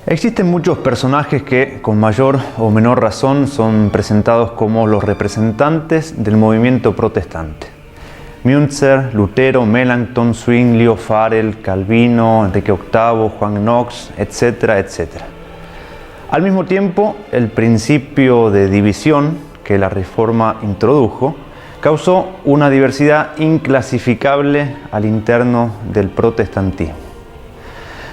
Existen muchos personajes que, con mayor o menor razón, son presentados como los representantes del movimiento protestante. Müntzer, Lutero, Melanchthon, Zwinglio, Farel, Calvino, Enrique VIII, Juan Knox, etcétera, etcétera. Al mismo tiempo, el principio de división que la Reforma introdujo causó una diversidad inclasificable al interno del protestantismo.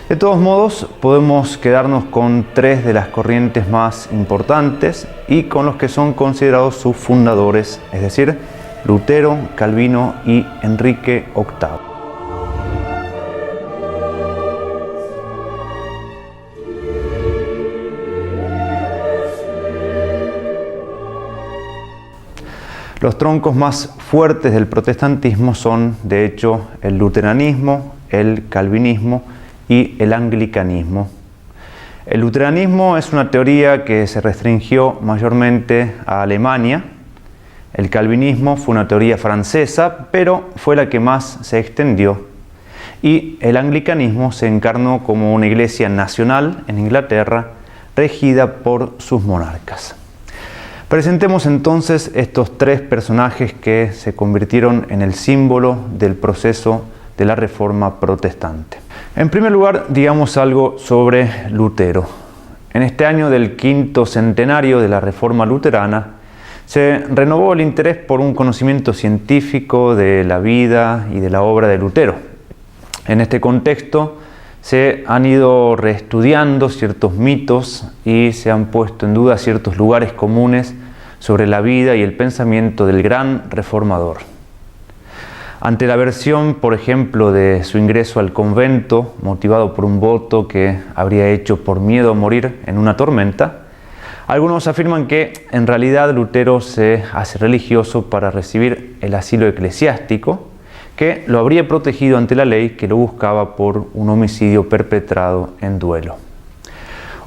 De todos modos, podemos quedarnos con tres de las corrientes más importantes y con los que son considerados sus fundadores, es decir, Lutero, Calvino y Enrique VIII. Los troncos más fuertes del protestantismo son, de hecho, el luteranismo, el calvinismo y el anglicanismo. El luteranismo es una teoría que se restringió mayormente a Alemania. El calvinismo fue una teoría francesa, pero fue la que más se extendió. Y el anglicanismo se encarnó como una iglesia nacional en Inglaterra, regida por sus monarcas. Presentemos entonces estos tres personajes que se convirtieron en el símbolo del proceso de la Reforma protestante. En primer lugar, digamos algo sobre Lutero. En este año del quinto centenario de la Reforma luterana, se renovó el interés por un conocimiento científico de la vida y de la obra de Lutero. En este contexto, se han ido reestudiando ciertos mitos y se han puesto en duda ciertos lugares comunes sobre la vida y el pensamiento del gran reformador. Ante la versión, por ejemplo, de su ingreso al convento, motivado por un voto que habría hecho por miedo a morir en una tormenta, algunos afirman que en realidad Lutero se hace religioso para recibir el asilo eclesiástico, que lo habría protegido ante la ley que lo buscaba por un homicidio perpetrado en duelo.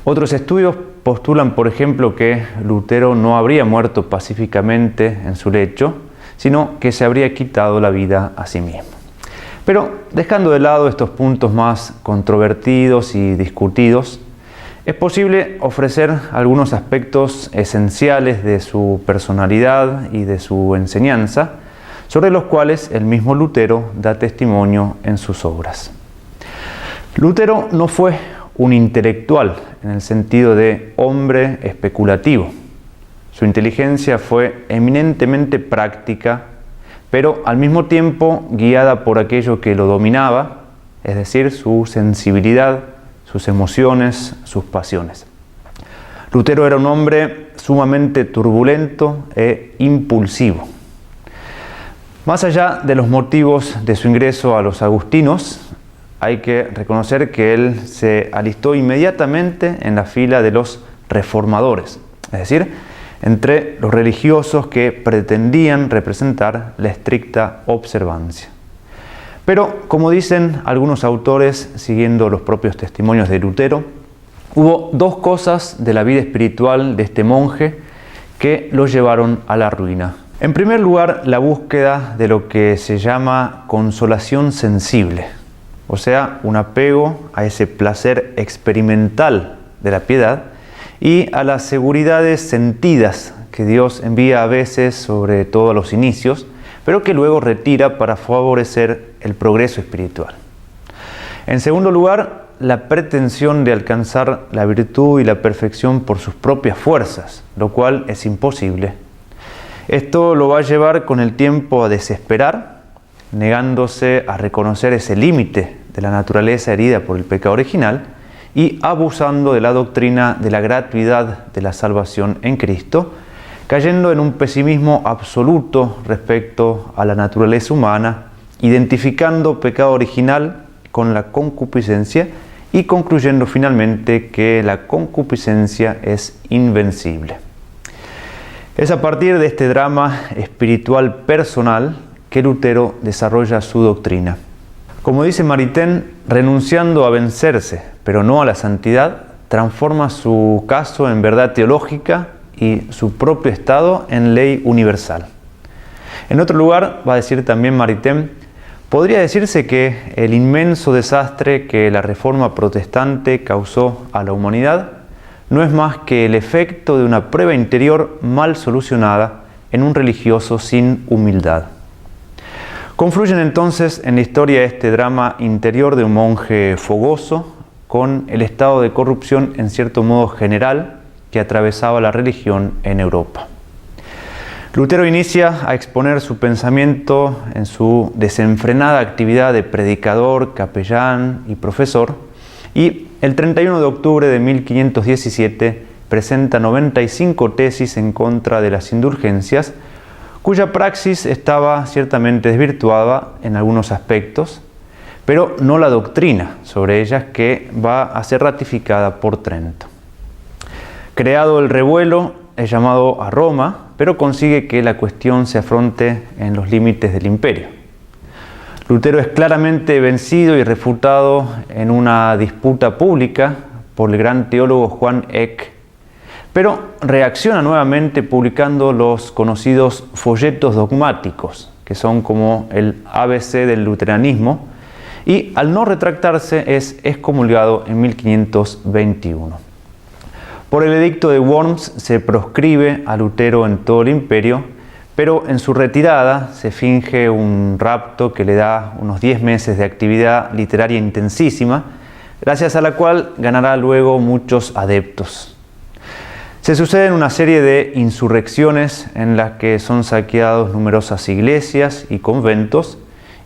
Otros estudios postulan, por ejemplo, que Lutero no habría muerto pacíficamente en su lecho, sino que se habría quitado la vida a sí mismo. Pero dejando de lado estos puntos más controvertidos y discutidos, es posible ofrecer algunos aspectos esenciales de su personalidad y de su enseñanza, sobre los cuales el mismo Lutero da testimonio en sus obras. Lutero no fue un intelectual en el sentido de hombre especulativo. Su inteligencia fue eminentemente práctica, pero al mismo tiempo guiada por aquello que lo dominaba, es decir, su sensibilidad, sus emociones, sus pasiones. Lutero era un hombre sumamente turbulento e impulsivo. Más allá de los motivos de su ingreso a los agustinos, hay que reconocer que él se alistó inmediatamente en la fila de los reformadores, es decir, entre los religiosos que pretendían representar la estricta observancia. Pero, como dicen algunos autores, siguiendo los propios testimonios de Lutero, hubo dos cosas de la vida espiritual de este monje que lo llevaron a la ruina. En primer lugar, la búsqueda de lo que se llama consolación sensible, o sea, un apego a ese placer experimental de la piedad y a las seguridades sentidas que Dios envía a veces, sobre todo a los inicios, pero que luego retira para favorecer el progreso espiritual. En segundo lugar, la pretensión de alcanzar la virtud y la perfección por sus propias fuerzas, lo cual es imposible. Esto lo va a llevar con el tiempo a desesperar, negándose a reconocer ese límite de la naturaleza herida por el pecado original y abusando de la doctrina de la gratuidad de la salvación en Cristo, cayendo en un pesimismo absoluto respecto a la naturaleza humana, identificando pecado original con la concupiscencia y concluyendo finalmente que la concupiscencia es invencible. Es a partir de este drama espiritual personal que Lutero desarrolla su doctrina. Como dice Maritain, renunciando a vencerse, pero no a la santidad, transforma su caso en verdad teológica y su propio estado en ley universal. En otro lugar va a decir también Maritain: Podría decirse que el inmenso desastre que la Reforma protestante causó a la humanidad no es más que el efecto de una prueba interior mal solucionada en un religioso sin humildad. Confluyen entonces en la historia este drama interior de un monje fogoso con el estado de corrupción en cierto modo general que atravesaba la religión en Europa. Lutero inicia a exponer su pensamiento en su desenfrenada actividad de predicador, capellán y profesor, y el 31 de octubre de 1517 presenta 95 tesis en contra de las indulgencias, cuya praxis estaba ciertamente desvirtuada en algunos aspectos, pero no la doctrina sobre ellas, que va a ser ratificada por Trento. Creado el revuelo, es llamado a Roma, pero consigue que la cuestión se afronte en los límites del imperio. Lutero es claramente vencido y refutado en una disputa pública por el gran teólogo Juan Eck, pero reacciona nuevamente publicando los conocidos folletos dogmáticos, que son como el ABC del luteranismo, y al no retractarse es excomulgado en 1521. Por el edicto de Worms se proscribe a Lutero en todo el imperio, pero en su retirada se finge un rapto que le da unos 10 meses de actividad literaria intensísima, gracias a la cual ganará luego muchos adeptos. Se suceden una serie de insurrecciones en las que son saqueados numerosas iglesias y conventos,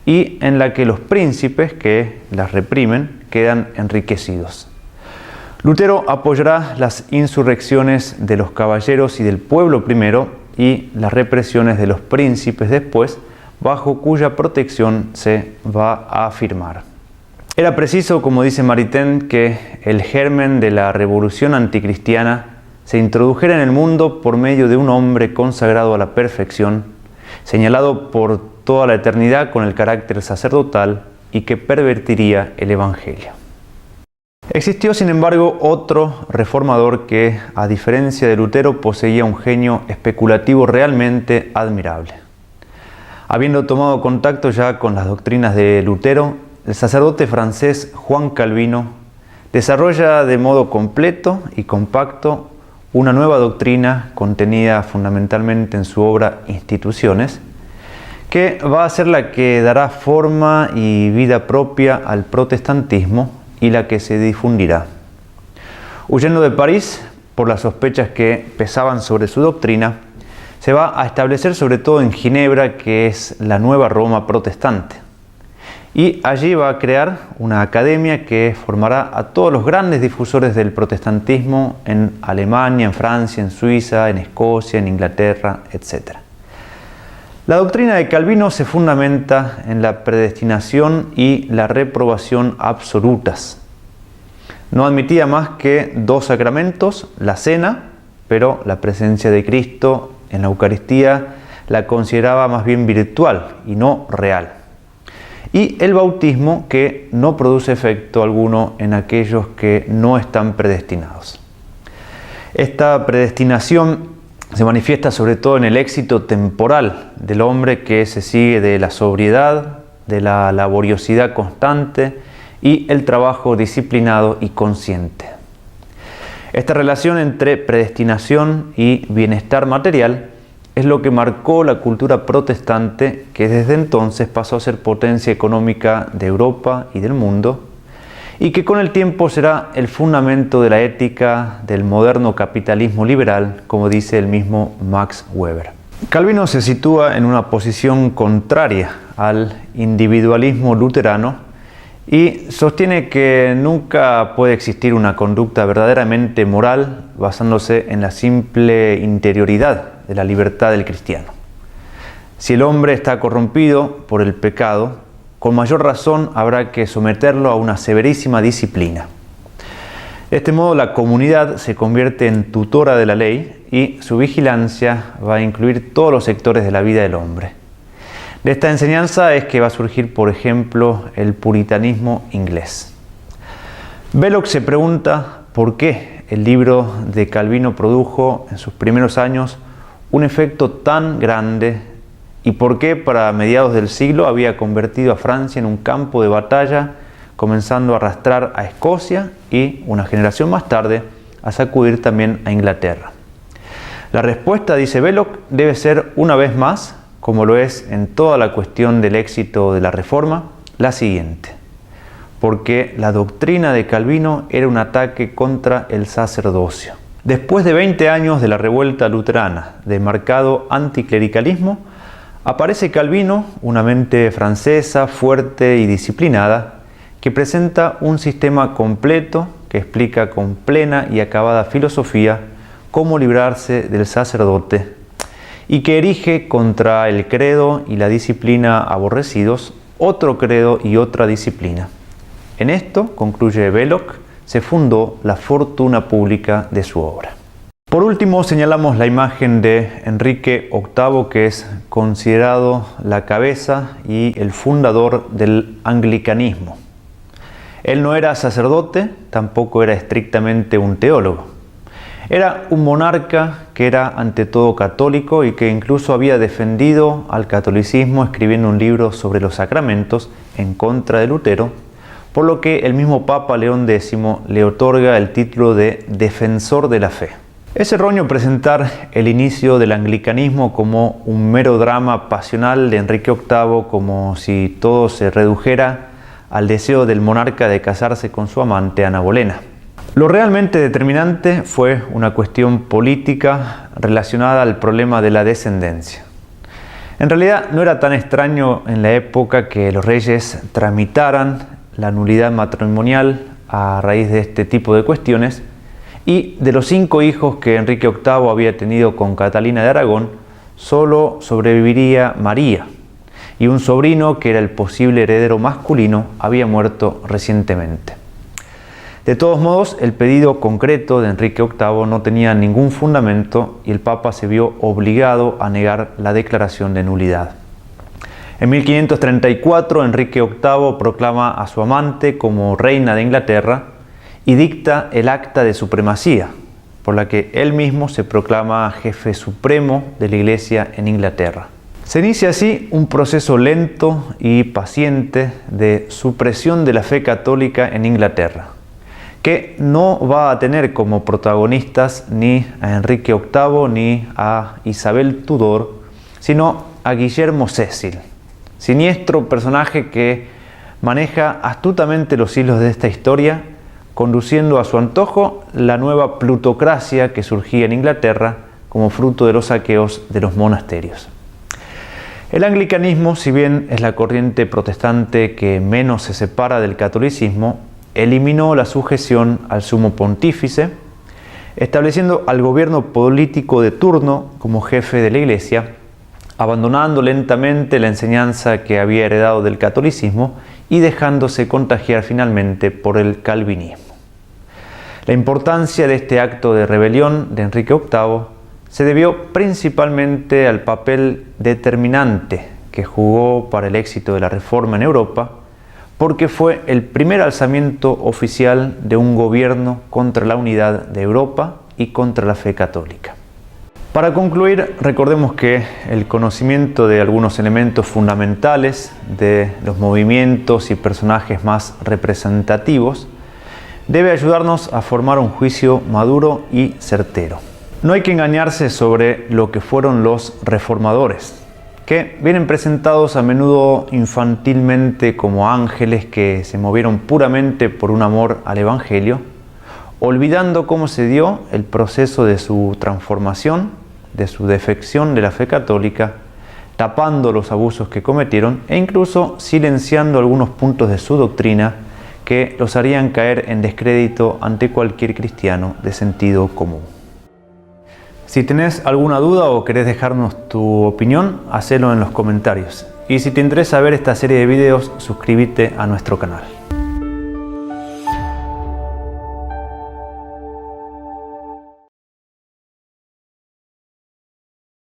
y en la que los príncipes que las reprimen quedan enriquecidos. Lutero apoyará las insurrecciones de los caballeros y del pueblo primero y las represiones de los príncipes después, bajo cuya protección se va a afirmar. Era preciso, como dice Maritain, que el germen de la revolución anticristiana se introdujera en el mundo por medio de un hombre consagrado a la perfección, señalado por toda la eternidad con el carácter sacerdotal y que pervertiría el Evangelio. Existió, sin embargo, otro reformador que, a diferencia de Lutero, poseía un genio especulativo realmente admirable. Habiendo tomado contacto ya con las doctrinas de Lutero, el sacerdote francés Juan Calvino desarrolla de modo completo y compacto una nueva doctrina contenida fundamentalmente en su obra Instituciones, que va a ser la que dará forma y vida propia al protestantismo y la que se difundirá. Huyendo de París por las sospechas que pesaban sobre su doctrina, se va a establecer sobre todo en Ginebra, que es la nueva Roma protestante. Y allí va a crear una academia que formará a todos los grandes difusores del protestantismo en Alemania, en Francia, en Suiza, en Escocia, en Inglaterra, etc. La doctrina de Calvino se fundamenta en la predestinación y la reprobación absolutas. No admitía más que dos sacramentos, la cena, pero la presencia de Cristo en la Eucaristía la consideraba más bien virtual y no real. Y el bautismo, que no produce efecto alguno en aquellos que no están predestinados. Esta predestinación se manifiesta sobre todo en el éxito temporal del hombre, que se sigue de la sobriedad, de la laboriosidad constante y el trabajo disciplinado y consciente. Esta relación entre predestinación y bienestar material es lo que marcó la cultura protestante, que desde entonces pasó a ser potencia económica de Europa y del mundo, y que con el tiempo será el fundamento de la ética del moderno capitalismo liberal, como dice el mismo Max Weber. Calvino se sitúa en una posición contraria al individualismo luterano y sostiene que nunca puede existir una conducta verdaderamente moral basándose en la simple interioridad de la libertad del cristiano. Si el hombre está corrompido por el pecado, con mayor razón habrá que someterlo a una severísima disciplina. De este modo, la comunidad se convierte en tutora de la ley y su vigilancia va a incluir todos los sectores de la vida del hombre. De esta enseñanza es que va a surgir, por ejemplo, el puritanismo inglés. Belloc se pregunta por qué el libro de Calvino produjo en sus primeros años un efecto tan grande y por qué para mediados del siglo había convertido a Francia en un campo de batalla, comenzando a arrastrar a Escocia y, una generación más tarde, a sacudir también a Inglaterra. La respuesta, dice Belloc, debe ser una vez más, como lo es en toda la cuestión del éxito de la Reforma, la siguiente: porque la doctrina de Calvino era un ataque contra el sacerdocio. Después de 20 años de la revuelta luterana, de marcado anticlericalismo, aparece Calvino, una mente francesa, fuerte y disciplinada, que presenta un sistema completo que explica con plena y acabada filosofía cómo librarse del sacerdote y que erige contra el credo y la disciplina aborrecidos otro credo y otra disciplina. En esto, concluye Belloc, se fundó la fortuna pública de su obra. Por último, señalamos la imagen de Enrique VIII, que es considerado la cabeza y el fundador del anglicanismo. Él no era sacerdote, tampoco era estrictamente un teólogo. Era un monarca que era ante todo católico y que incluso había defendido al catolicismo escribiendo un libro sobre los sacramentos en contra de Lutero, por lo que el mismo Papa León X le otorga el título de defensor de la fe. Es erróneo presentar el inicio del anglicanismo como un mero drama pasional de Enrique VIII, como si todo se redujera al deseo del monarca de casarse con su amante Ana Bolena. Lo realmente determinante fue una cuestión política relacionada al problema de la descendencia. En realidad no era tan extraño en la época que los reyes tramitaran la nulidad matrimonial a raíz de este tipo de cuestiones, y de los 5 hijos que Enrique VIII había tenido con Catalina de Aragón, solo sobreviviría María, y un sobrino que era el posible heredero masculino había muerto recientemente. De todos modos, el pedido concreto de Enrique VIII no tenía ningún fundamento y el Papa se vio obligado a negar la declaración de nulidad. En 1534, Enrique VIII proclama a su amante como reina de Inglaterra y dicta el acta de supremacía, por la que él mismo se proclama jefe supremo de la Iglesia en Inglaterra. Se inicia así un proceso lento y paciente de supresión de la fe católica en Inglaterra, que no va a tener como protagonistas ni a Enrique VIII ni a Isabel Tudor, sino a Guillermo Cecil, siniestro personaje que maneja astutamente los hilos de esta historia, conduciendo a su antojo la nueva plutocracia que surgía en Inglaterra como fruto de los saqueos de los monasterios. El anglicanismo, si bien es la corriente protestante que menos se separa del catolicismo, eliminó la sujeción al sumo pontífice, estableciendo al gobierno político de turno como jefe de la Iglesia, abandonando lentamente la enseñanza que había heredado del catolicismo y dejándose contagiar finalmente por el calvinismo. La importancia de este acto de rebelión de Enrique VIII se debió principalmente al papel determinante que jugó para el éxito de la Reforma en Europa, porque fue el primer alzamiento oficial de un gobierno contra la unidad de Europa y contra la fe católica. Para concluir, recordemos que el conocimiento de algunos elementos fundamentales de los movimientos y personajes más representativos debe ayudarnos a formar un juicio maduro y certero. No hay que engañarse sobre lo que fueron los reformadores, que vienen presentados a menudo infantilmente como ángeles que se movieron puramente por un amor al Evangelio, olvidando cómo se dio el proceso de su transformación, de su defección de la fe católica, tapando los abusos que cometieron e incluso silenciando algunos puntos de su doctrina que los harían caer en descrédito ante cualquier cristiano de sentido común. Si tenés alguna duda o querés dejarnos tu opinión, hacelo en los comentarios. Y si te interesa ver esta serie de videos, suscríbete a nuestro canal.